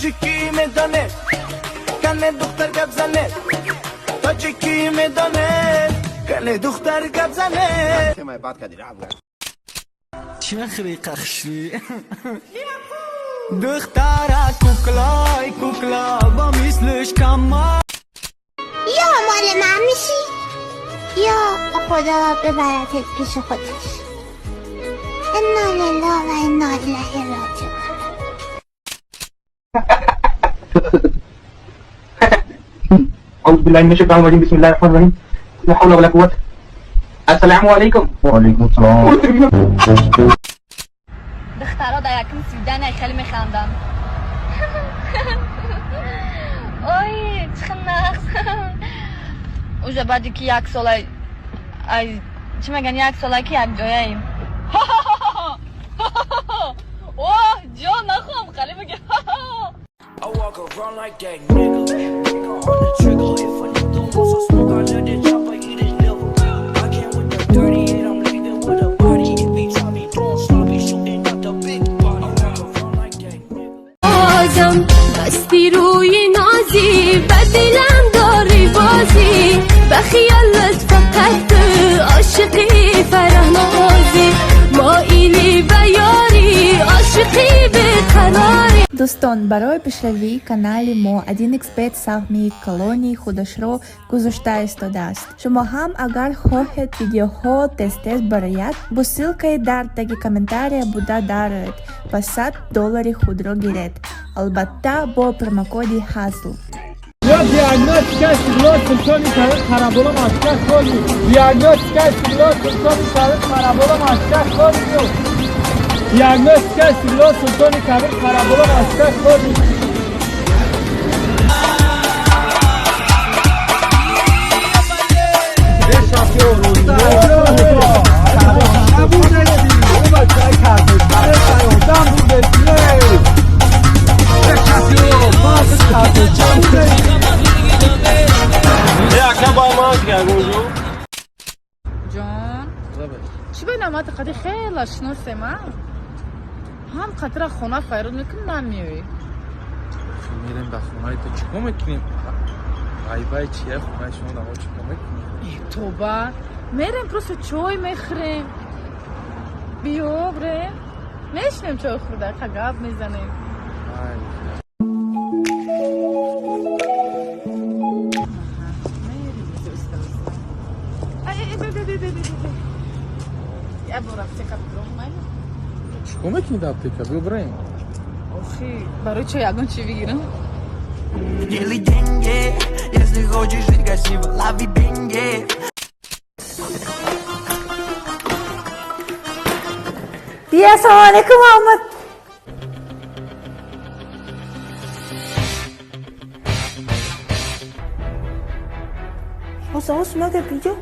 تاجیکی میدانه کنه دختر گپ زنه تاجیکی میدانه کنه دختر گپ زنه ما بعد كده يلعبوا چی مخری قخشی دختره کوکلای کوکلا با میسلش کما یا مال من میشی یا خدا ببرتت پیش خودش. انا لله و انا الیه راجعون. أعوذ بالله من الشيطان الرجيم بسم الله الرحمن الرحيم لا حول ولا قوة. السلام عليكم. وعليكم السلام. دخترها در یکم سویدن خیلی میخندن. اوی چه نقص. اوجا بعدی که یک ساله چی میگن یک ساله که یک جایه ایم. اوه جان نخوام خیلی بگه. I walk around like that nigga. Nigga on the trigger. If a nigga wants some smoke, I let it chop, I eat his liver. I came with the 38, I'm leaving with a body. If he try me doing sloppy, shooting out the big body. I walk around like that nigga. آزم بستی روی نازی بدلم داری بازی بخیالت فقط عاشقی فرهنازی مایلی به یاری عاشقی به قراری. دوستان برای پیشروی کانال ما 1xbet سهمی کلونی خودش رو گذاشته استاده است. شما هم اگر خواهید ویدیوها تست برایت با سیلکه در تگ کامنتاری بوده دارید و $100 خود را گیرید. البته با پروموکودی هازل. Diagnostica stimulazione parabola maschera così. Diagnostica stimulazione parabola maschera così. Diagnostica stimulazione parabola maschera così. جان چی بینم قدی خیلی شناسه من هم قطره خونه فیروز میکنم نمیوی میریم به خونه تو چیکار میکنیم؟ غیبه چیه خونه شما دما چیکار میکنیم؟ ای توبه میریم پروسه چای میخوریم بیو بریم میشنیم چای خورده قگب میزنیم چیکار میکنی در اپتیکا؟ بیو بریم آخی برای چای یگان چی بگیرم؟ Делай деньги, если хочешь жить красиво, лови деньги. السلام علیکم محمد.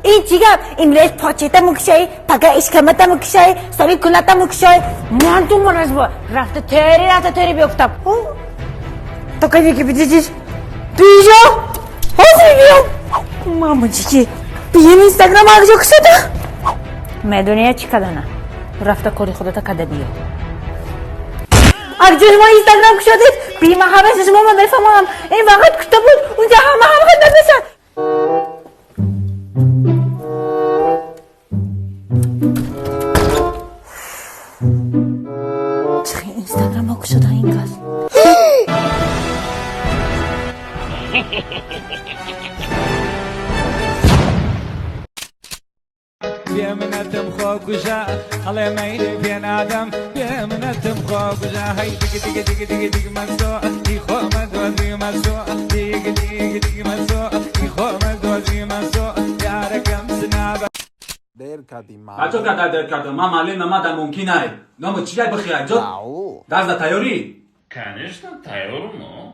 این چیگم امروز پاچیتا مکشایی پگه اشکمتا مکشایی سری کنتا مکشایی من تو مرز با رفته تری بیفتم تو کنی که بیدیجیش بیجا حاضر بیام ماما چیچی بیام اینستاگرام آگجا کشده میدونی چی کدنه رفته کاری خودتا کده بیام آگجا ما اینستاگرام کشدید بیم همه شما من بفهمم این وقت کتا بود اونجا همه خدمت بسن چه اینستاگرام ها کشده این گل بيمنتم خوك وجا الله ما يدري بين آدم بيمنتم خوك وجا هاي دق دق دق دق دق مسوء يخو مدوزي مسوء دق دق دق مسوء يخو مدوزي مسوء يا رقم سنابه دير كديما بچه قدر دیر کرده من معلم نمادم ممکنه نام چیگه بخیه جد دست تایوری Конечно, تایورمو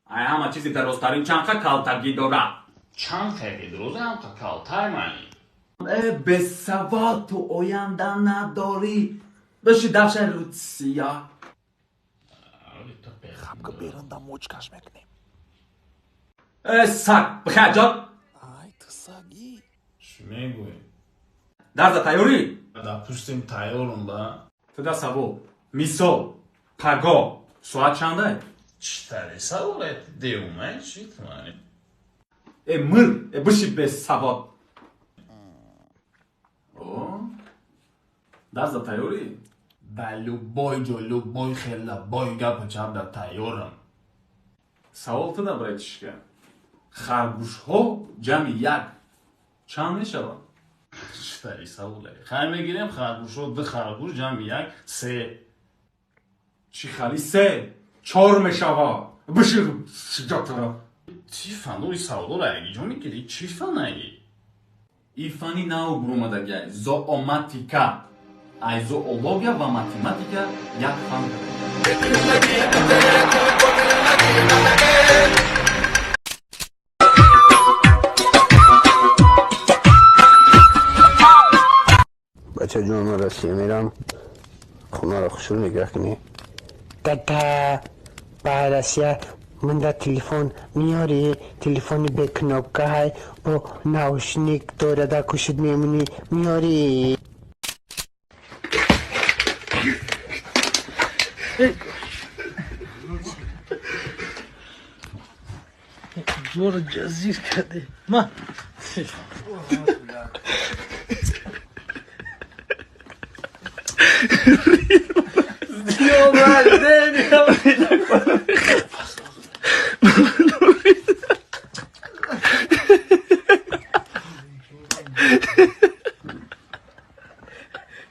ای همه چیزی درسترین چنقه کالتگی داره چند خیلی دروزه هم تا کالتای منی به سواد تو آینده نداری بشی دفش رود سیاه خبك بيرندا موچكاش مکنیم سگ بخیه جد ای تو سگی چی میگوی؟ دست تایوری Допустим, تایورم با تو دست سبو میسو پگا ساعت چنده چطوری سوالت دیومه چی تمانی؟ بشی به سواد او دست تیاری؟ بلو بای جلو بای خیلی بای گپ چم در تیارم. سوال تو برای چیه؟ خرگوش ها جمع یک چند میشود؟ چطوری سواله؟ خیر میگیریم خرگوش رو ده خرگوش جمع یک 3. چی خالی 3 4 میشود بشی سجا ترا چی فنوی سوالا رو اگه جا میگیری چی فنایی؟ ایفانی ناو برومدگی زووماتیکا ای زوولوژیا و ماتемاتیکا یک فن بچه جون من رسیه میرم خونه رو خوشو نگه کنی دادا برسیه من در تلفن میاری تلفنی به کنوکه های با ناوشنیک دوره در کشید میمونی میاری زور جزیر کرده ما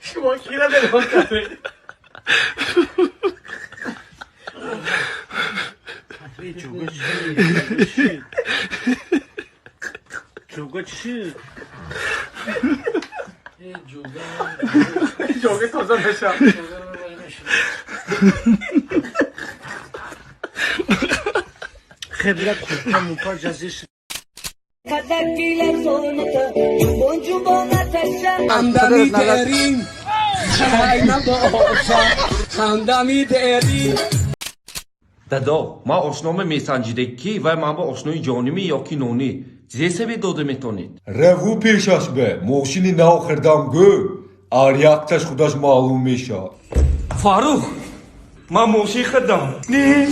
شما کیره دلوان کرده جوگا چی؟ جوگا کازا بشم خیلی خوبم موپا جزیش خندمی ترین خیلی باشم خندمی ترین دادا ما آشنام میسنجیدگی و من با آشنای جانیمی یا کی نونی زیسه بی داده میتونید روو پیشش به موشینی ناو خردم گو آریاکتش خودش معلوم میشه فاروق من موشی خردم نه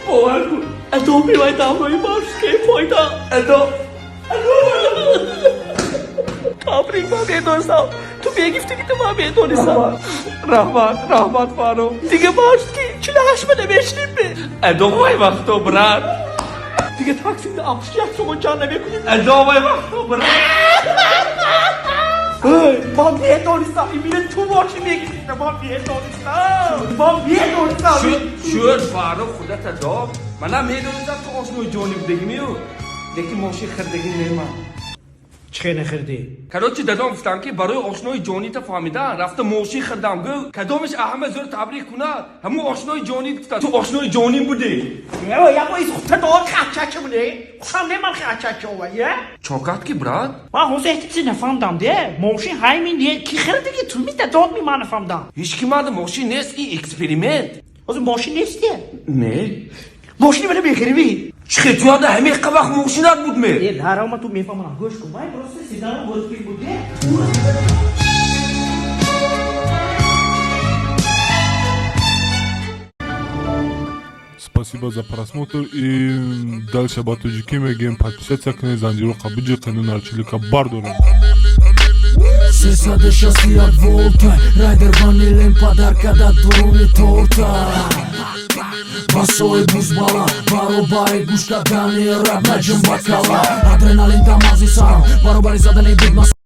باور کن ادو بیوی دامنای مارش که فایده ادو تبریک من میدونستم تو میگفتی که تو من میدونستم رحمت فاروق دیگه مارش که 48 بده بشنیم به ادو وای وقتو برد دیگه تاکسی ده آمشکی اکسو جان نمیکنید ادو وای وقتو برد من میدونستم این میره تو مارشی میگفتی من میدونستم شد فاروق خودت دام من میدونستم تو آشنوی جانی بودگی میو لیکن ماشی خردگی نیمان چه نخردی؟ کدام چی دادم گفتم که برای آشنای جانی تا فهمیدن رفته موشی خردم گو کدامش احمد زور تبریک کند همون آشنای جانی گفتن تو آشنای جانی بودی یا با ایز خودت دار خرچه بوده خوشم نمان خرچه وایه چاکت کی براد من حوزه احتیسی نفهمدم ده موشی همین دیگه کی خردگی تو میده داد می من نفهمدم هیچ کی مرد موشی نیست این اکسپریمنت از موشی نیسته نه موشی بده بخیری چه تو یاد همه قبخ موشی ناد بود می یه هرام تو میفهمم گوش کن من درست سیدام ورکی بوده Спасибо за просмотр и дальше батуджики мегем подписаться к Занжиру Кабуджи канал Арчилика Бардору. Сесаде шасти от волта Райдер ванилен подарка да дуруни торта Басой бузбала Баробари гушка дани раб наджим бакала Адреналин тамази сам Баробари задане бидмас